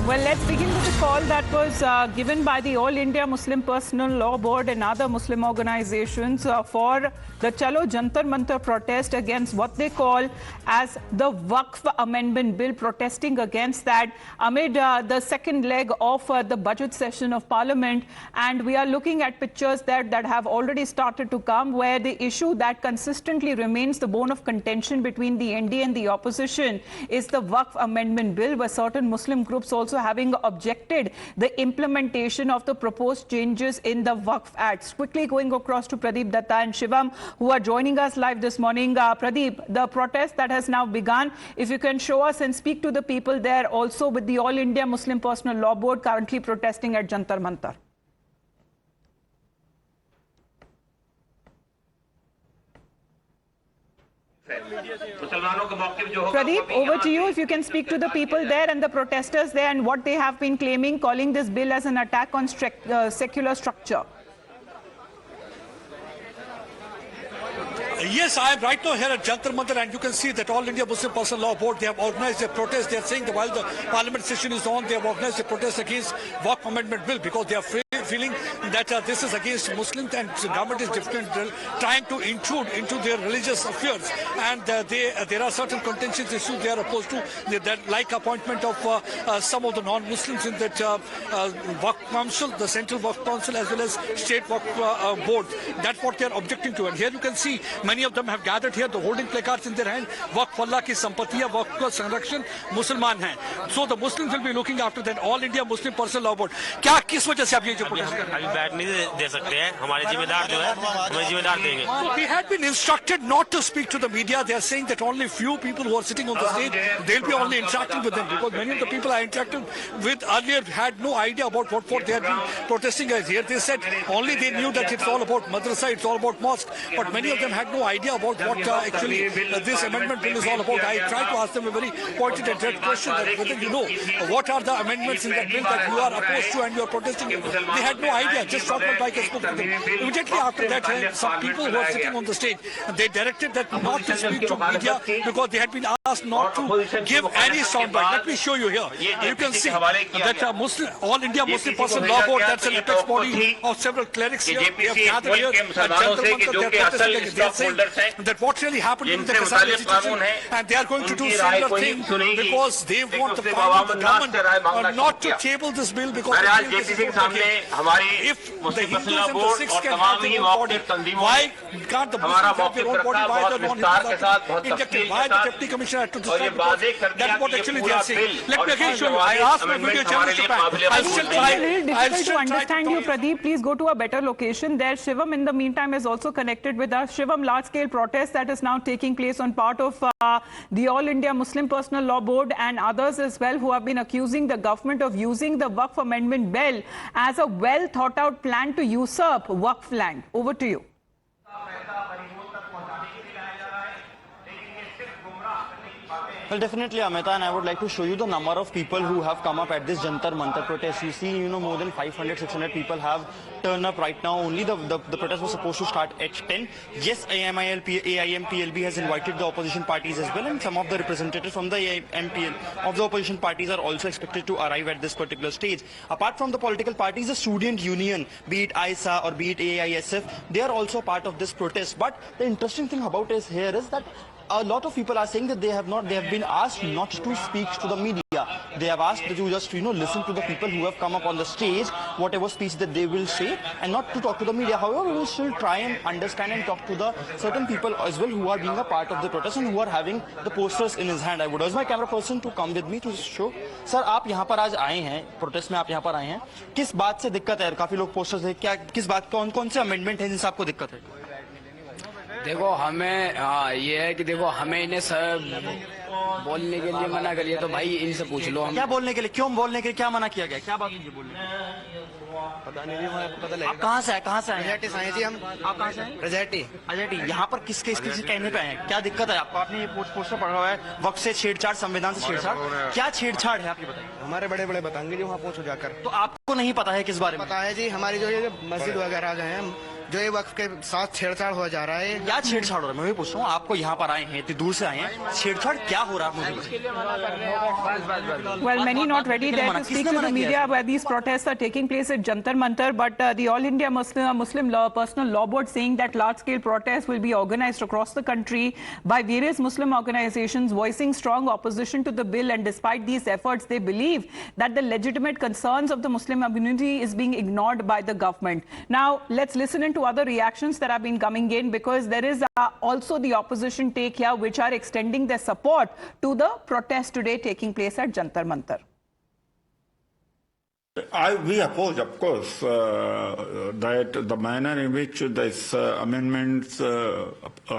Well, let's begin with the call that was given by the All India Muslim Personal Law Board and other Muslim organizations for the Chalo Jantar Mantar protest against what they call as the Waqf Amendment Bill, protesting against that amid the second leg of the budget session of Parliament. And we are looking at pictures that have already started to come, where the issue that consistently remains the bone of contention between the NDA and the opposition is the Waqf Amendment Bill, where certain Muslim groups also having objected the implementation of the proposed changes in the Waqf Acts. Quickly going across to Pradeep Datta and Shivam, who are joining us live this morning. Pradeep, the protest that has now begun, if you can show us and speak to the people there also with the All India Muslim Personal Law Board currently protesting at Jantar Mantar. Pradeep, over to you if you can speak to the people there and the protesters there and what they have been claiming, calling this bill as an attack on secular structure. Yes, I am right now here at Jantar Mantar, and you can see that All India Muslim Personal Law Board, they have organized a protest. They are saying that while the Parliament session is on, they have organized a protest against Waqf Amendment Bill because they are feeling that this is against Muslims and the government is trying to intrude into their religious affairs. And there are certain contentious issues they are opposed to, like appointment of some of the non-Muslims in that Waqf Council, the Central Waqf Council, as well as State Waqf Board. That's what they are objecting to. And here you can see many of them have gathered here, the holding placards in their hand. Waqf Allah ki sampati hai, Waqf ka sanrakshan Musliman hai. So the Muslims will be looking after that. All India Muslim Personal Law Board. क्या किस वजह से आप ये जो अभी बैठ नहीं दे सकते हैं, हमारे जिम्मेदार जो है हमें जिम्मेदार देंगे. We had been instructed not to speak to the media. They are saying that only few people who are sitting on the stage, they'll be only interacting with them, because many of the people I interacted with earlier had no idea about what they had been protesting as here. They said only they knew that it's all about madrasa, it's all about mosque, but many of them had no idea about what actually this amendment bill is all about. I tried to ask them a very pointed and direct question, that whether you know what are the amendments in that bill that you are opposed to and you are protesting. They had no idea. Just short one bike I spoke to them. Immediately after that, some people who were sitting on the stage, they directed that not to speak to media because they had been asked not to give any soundbite. Let me show you here. You can see that All India Muslim Personal Law Board, that's an apex body of several clerics here. They have gathered here at Jantar Mantar. They are saying that what really happened in the Kasari institution, and they are going to do similar thing because they want the government not to table this bill because if the Hindus and the Sikhs can have their own body, why can't the Muslims have their own body? Why the non-Hindus are injected? Why the Deputy Commissioner had to decide? That's what actually they are saying. Let me again show you. I asked my video channels to pan. I'll still try. It's difficult to understand you, Pradeep. Please go to a better location there. Shivam, in the meantime, is also connected with us. Shivam, large-scale protest that is now taking place on part of the All India Muslim Personal Law Board and others as well, who have been accusing the government of using the Waqf Amendment Bill as a well-thought-out plan to usurp Waqf land. Over to you. Well, definitely, Amita, and I would like to show you the number of people who have come up at this Jantar Mantar protest. You see, more than 500, 600 people have turned up right now. Only the protest was supposed to start at 10. Yes, AIMPLB has invited the opposition parties as well, and some of the representatives from the AIMPL of the opposition parties are also expected to arrive at this particular stage. Apart from the political parties, the student union, be it ISA or be it AISF, they are also part of this protest. But the interesting thing about it here is that a lot of people are saying that they have been asked not to speak to the media. They have asked that you just, listen to the people who have come up on the stage, whatever speech that they will say, and not to talk to the media. However, we will still try and understand and talk to the certain people as well who are being a part of the protest and who are having the posters in his hand. I would ask my camera person to come with me to show. Sir, आप यहाँ पर आज आए हैं, protest में आप यहाँ पर आए हैं. किस बात से दिक्कत है? काफी लोग posters है. क्या किस बात कौन से amendment है जिनसे आपको दिक्कत है? देखो हमें ये है कि देखो हमें इन्हें सब बोलने के लिए मना करिए, तो भाई इनसे पूछ लो. क्या बोलने के लिए, क्यों बोलने के लिए, क्या मना किया गया, क्या बात है बोलने? पता नहीं, पता लगा. आप कहाँ से आए? रजैटी से आए जी हम. आप कहाँ से हैं? रजैटी. यहाँ पर किसके कहने पे आए हैं? क्या दिक्कत है आपको? आपने ये पोस्टर पढ़ा हुआ है, वक्त से छेड़छाड़, संविधान से छेड़छाड़. क्या छेड़छाड़ है, आप ये बताइए. हमारे बड़े बताएंगे जी, वहाँ पूछो जाकर. तो आपको नहीं पता है किस बारे में? पता है जी, हमारी जो ये मस्जिद वगैरह जो है जो ये वक्फ के साथ छेड़छाड़ हो जा रहा है। क्या छेड़छाड़ हो रहा है, मैं वही पूछ रहा हूँ। आपको यहाँ पर आए हैं, इतनी दूर से आए हैं, छेड़छाड़ क्या हो रहा है मुझे? Well, many not ready there to speak to the media where these protests are taking place at Jantar Mantar, but the All India Muslim Law Personal Law Board saying that large-scale protests will be organized across the country by various Muslim organizations voicing strong opposition to the bill, and despite these efforts, they believe that the legitimate concerns of the Muslim community is being ignored by the government. Now, let's listen into other reactions that have been coming in, because there is also the opposition take here, which are extending their support to the protest today taking place at Jantar Mantar. We oppose, of course, that the manner in which these amendments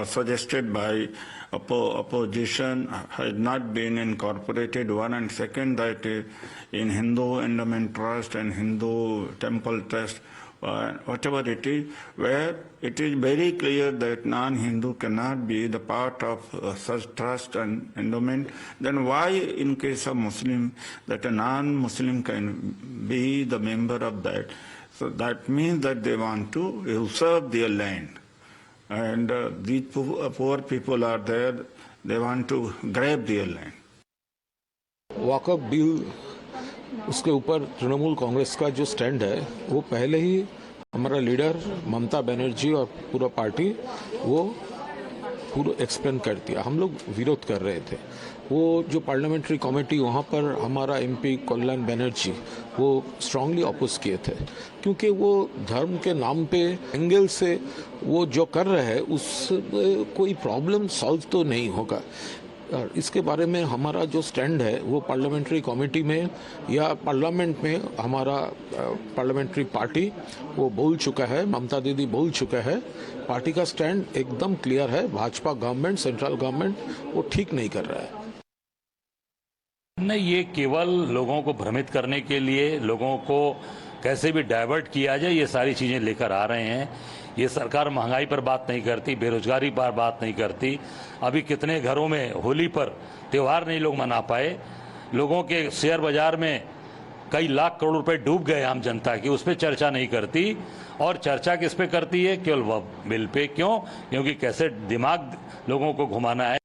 suggested by opposition has not been incorporated, one, and second, that in Hindu Endowment Trust and Hindu Temple Trust, whatever it is, where it is very clear that non-Hindu cannot be the part of such trust and endowment, then why in case of Muslim that a non-Muslim can be the member of that? So that means that they want to usurp their land. And these poor people are there, they want to grab their land. Walk up bill, उसके ऊपर तृणमूल कांग्रेस का जो stand है वो पहले ही हमारा leader Mamata Banerjee और पूरा पार्टी वो पूरा एक्सप्लेन कर दिया। हम लोग विरोध कर रहे थे। वो जो पार्लियामेंट्री कमेटी वहाँ पर हमारा एमपी कल्याण बनर्जी वो स्ट्रांगली अपोज किए थे, क्योंकि वो धर्म के नाम पे एंगल से वो जो कर रहे हैं उस कोई प्रॉब्लम सॉल्व तो नहीं होगा। और इसके बारे में हमारा जो स्टैंड है वो पार्लियामेंट्री कमेटी में या पार्लियामेंट में हमारा पार्लियामेंट्री पार्टी वो बोल चुका है, ममता दीदी बोल चुका है। पार्टी का स्टैंड एकदम क्लियर है। भाजपा गवर्नमेंट, सेंट्रल गवर्नमेंट वो ठीक नहीं कर रहा है। नहीं, ये केवल लोगों को भ्रमित करने के लिए, लोगों को कैसे भी डाइवर्ट किया जाए, ये सारी चीजें लेकर आ रहे हैं। ये सरकार महंगाई पर बात नहीं करती, बेरोजगारी पर बात नहीं करती। अभी कितने घरों में होली पर त्योहार नहीं लोग मना पाए। लोगों के शेयर बाजार में कई लाख करोड़ रुपए डूब गए आम जनता की, उस पर चर्चा नहीं करती। और चर्चा किस पे करती है? केवल बिल पे। क्यों? क्योंकि कैसे दिमाग लोगों को घुमाना है।